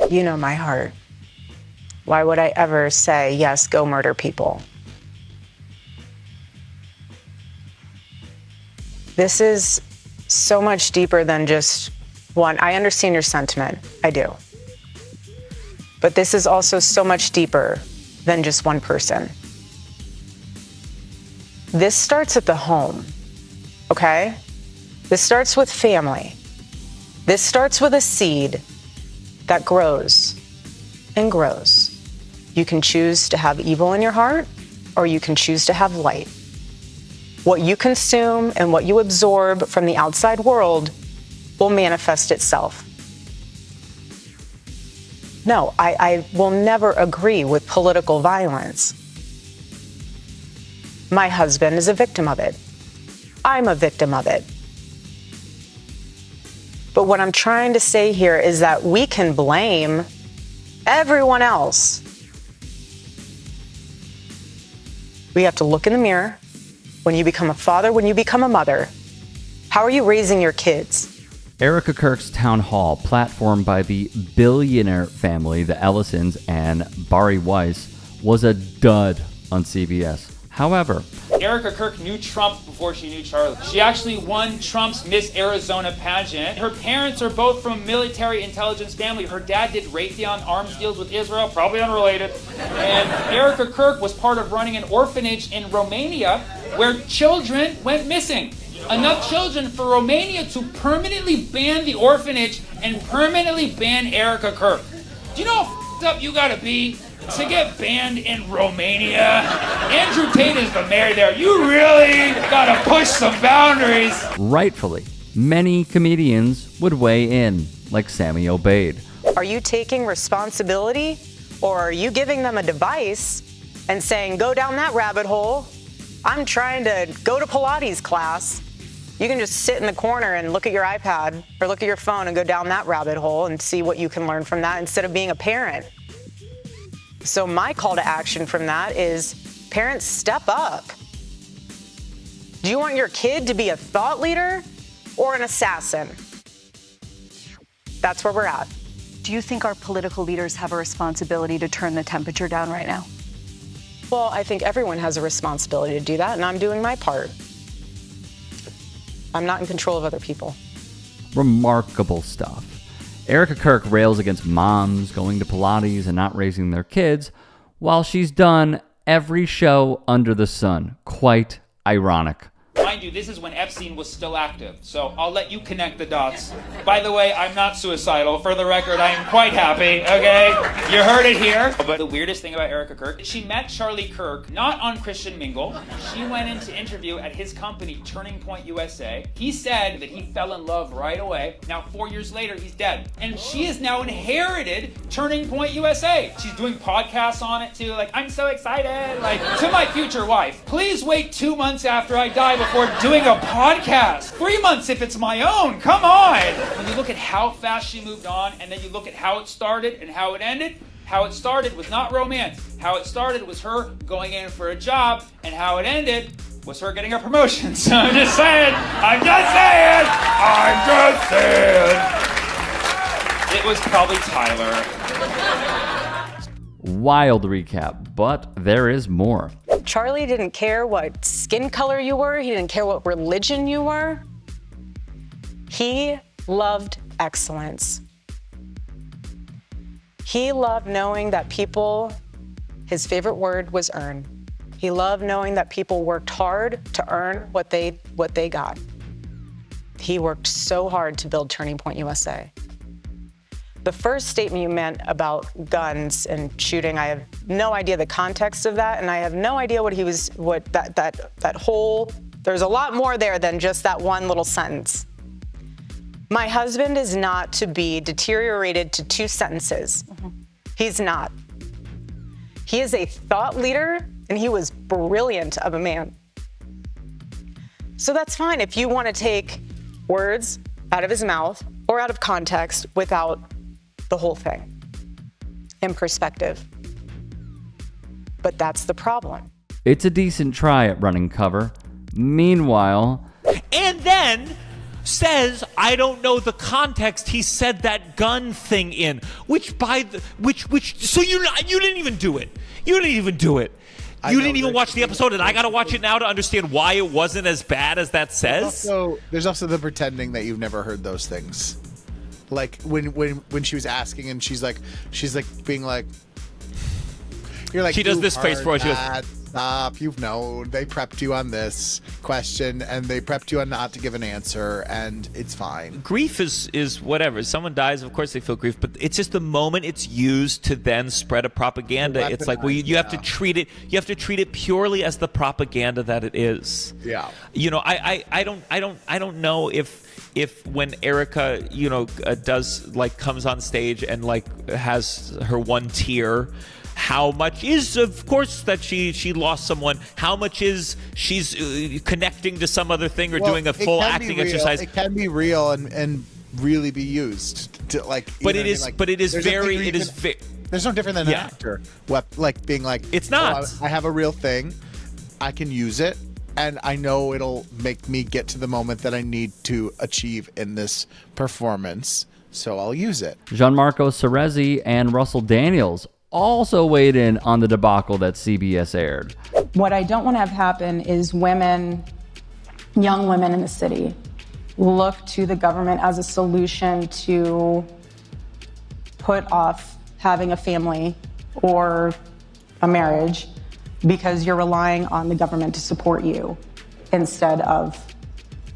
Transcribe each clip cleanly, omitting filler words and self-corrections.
You know my heart. Why would I ever say, yes, go murder people? This is so much deeper than just one. I understand your sentiment. I do. But this is also so much deeper than just one person. This starts at the home, okay? This starts with family. This starts with a seed that grows and grows. You can choose to have evil in your heart, or you can choose to have light. What you consume and what you absorb from the outside world will manifest itself. No, I will never agree with political violence. My husband is a victim of it. I'm a victim of it. But what I'm trying to say here is that we can blame everyone else. We have to look in the mirror. When you become a father, when you become a mother, how are you raising your kids? Erika Kirk's town hall, platformed by the billionaire family, the Ellisons, and Bari Weiss, was a dud on CBS. However, Erika Kirk knew Trump before she knew Charlie. She actually won Trump's Miss Arizona pageant. Her parents are both from military intelligence family. Her dad did Raytheon arms deals with Israel, probably unrelated. And Erika Kirk was part of running an orphanage in Romania where children went missing. Enough children for Romania to permanently ban the orphanage and permanently ban Erika Kirk. Do you know how f***ed up you gotta be to get banned in Romania? Andrew Tate is the mayor there. You really gotta push some boundaries. rightfully, many comedians would weigh in, like Sammy Obeid. Are you taking responsibility, or are you giving them a device and saying, go down that rabbit hole? I'm trying to go to Pilates class. You can just sit in the corner and look at your iPad or look at your phone and go down that rabbit hole and see what you can learn from that instead of being a parent. So my call to action from that is, parents, step up. Do you want your kid to be a thought leader or an assassin? That's where we're at. Do you think our political leaders have a responsibility to turn the temperature down right now? Well, I think everyone has a responsibility to do that, and I'm doing my part. I'm not in control of other people. Remarkable stuff. Erika Kirk rails against moms going to Pilates and not raising their kids, while she's done every show under the sun. Quite ironic. Mind you, this is when Epstein was still active, so I'll let you connect the dots. By the way, I'm not suicidal. For the record, I am quite happy, okay? You heard it here. But the weirdest thing about Erika Kirk, she met Charlie Kirk, not on Christian Mingle. She went in to interview at his company, Turning Point USA. He said that he fell in love right away. Now, 4 years later, he's dead. And she has now inherited Turning Point USA. She's doing podcasts on it, too. Like, I'm so excited. Like, to my future wife, please wait 2 months after I die before doing a podcast. 3 months if it's my own. Come on. When you look at how fast she moved on, and then you look at how it started and how it ended, how it started was not romance. How it started was her going in for a job, and how it ended was her getting a promotion. So I'm just saying. It was probably Tyler. Wild recap, but there is more. Charlie didn't care what skin color you were. He didn't care what religion you were. He loved excellence. He loved knowing that people, his favorite word was earn. He loved knowing that people worked hard to earn what they got. He worked so hard to build Turning Point USA. The first statement you meant about guns and shooting, I have no idea the context of that, and I have no idea there's a lot more there than just that one little sentence. My husband is not to be deteriorated to 2 sentences. Mm-hmm. He's not. He is a thought leader, and he was brilliant of a man. So that's fine if you want to take words out of his mouth or out of context without the whole thing in perspective. But that's the problem. It's a decent try at running cover. Meanwhile, and then says, I don't know the context he said that gun thing in, so you didn't even do it. You didn't even do it. You didn't even watch the episode, and I got to watch it now to understand why it wasn't as bad as that says. There's also the pretending that you've never heard those things. Like when she was asking and she's like being like, you're like, she does this face for her. She goes, stop, you've known. They prepped you on this question and they prepped you on not to give an answer, and it's fine. Grief is whatever. Someone dies, of course they feel grief, but it's just the moment it's used to then spread a propaganda. It's like, well, you have to treat it. You have to treat it purely as the propaganda that it is. Yeah. You know, I don't know if when Erika, does like comes on stage and like has her one tear, how much is, of course, that she lost someone? How much is she's connecting to some other thing or doing a full acting exercise? It can be real and really be used to like. But it is. But it is very. There's no different than an actor, like being like, it's not. I have a real thing. I can use it, and I know it'll make me get to the moment that I need to achieve in this performance. So I'll use it. Gianmarco Cerezi and Russell Daniels also weighed in on the debacle that CBS aired. What I don't want to have happen is women, young women in the city, look to the government as a solution to put off having a family or a marriage because you're relying on the government to support you instead of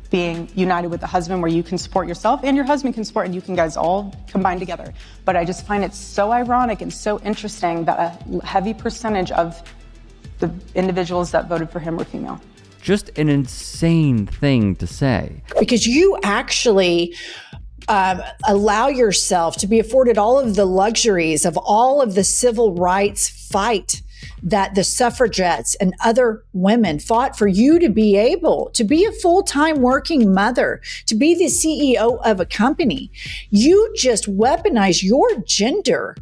being united with the husband where you can support yourself and your husband can support, and you can guys all combine together. But I just find it so ironic and so interesting that a heavy percentage of the individuals that voted for him were female. Just an insane thing to say. Because you actually allow yourself to be afforded all of the luxuries of all of the civil rights fight that the suffragettes and other women fought for you to be able to be a full-time working mother, to be the CEO of a company. You just weaponize your gender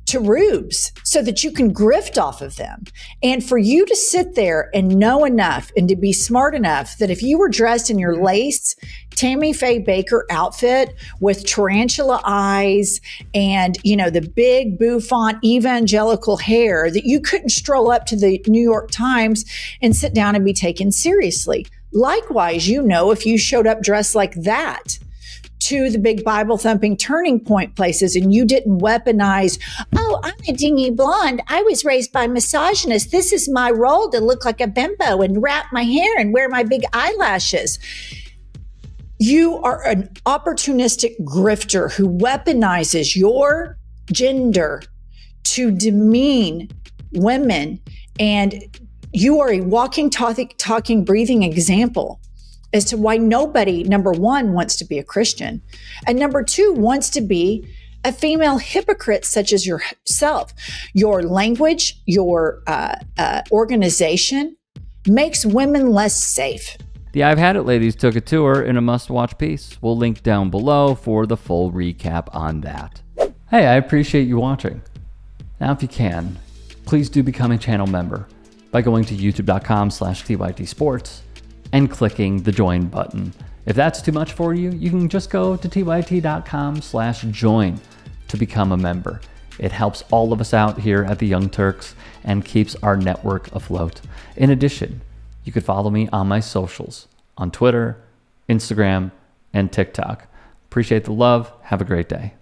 to rubes so that you can grift off of them. And for you to sit there and know enough and to be smart enough that if you were dressed in your lace Tammy Faye Baker outfit with tarantula eyes and, the big bouffant evangelical hair, that you couldn't stroll up to the New York Times and sit down and be taken seriously. Likewise, if you showed up dressed like that to the big Bible thumping Turning Point places and you didn't weaponize, oh, I'm a dingy blonde. I was raised by misogynists. This is my role to look like a bimbo and wrap my hair and wear my big eyelashes. You are an opportunistic grifter who weaponizes your gender to demean women. And you are a walking, talking, breathing example as to why nobody, number one, wants to be a Christian, and number two, wants to be a female hypocrite such as yourself. Your language, your organization makes women less safe. The I've Had It ladies took a tour in a must-watch piece. We'll link down below for the full recap on that. Hey, I appreciate you watching. Now, if you can, please do become a channel member by going to youtube.com/TYTsports and clicking the join button. If that's too much for you, you can just go to tyt.com/join to become a member. It helps all of us out here at the Young Turks and keeps our network afloat. In addition, you could follow me on my socials on Twitter, Instagram, and TikTok. Appreciate the love. Have a great day.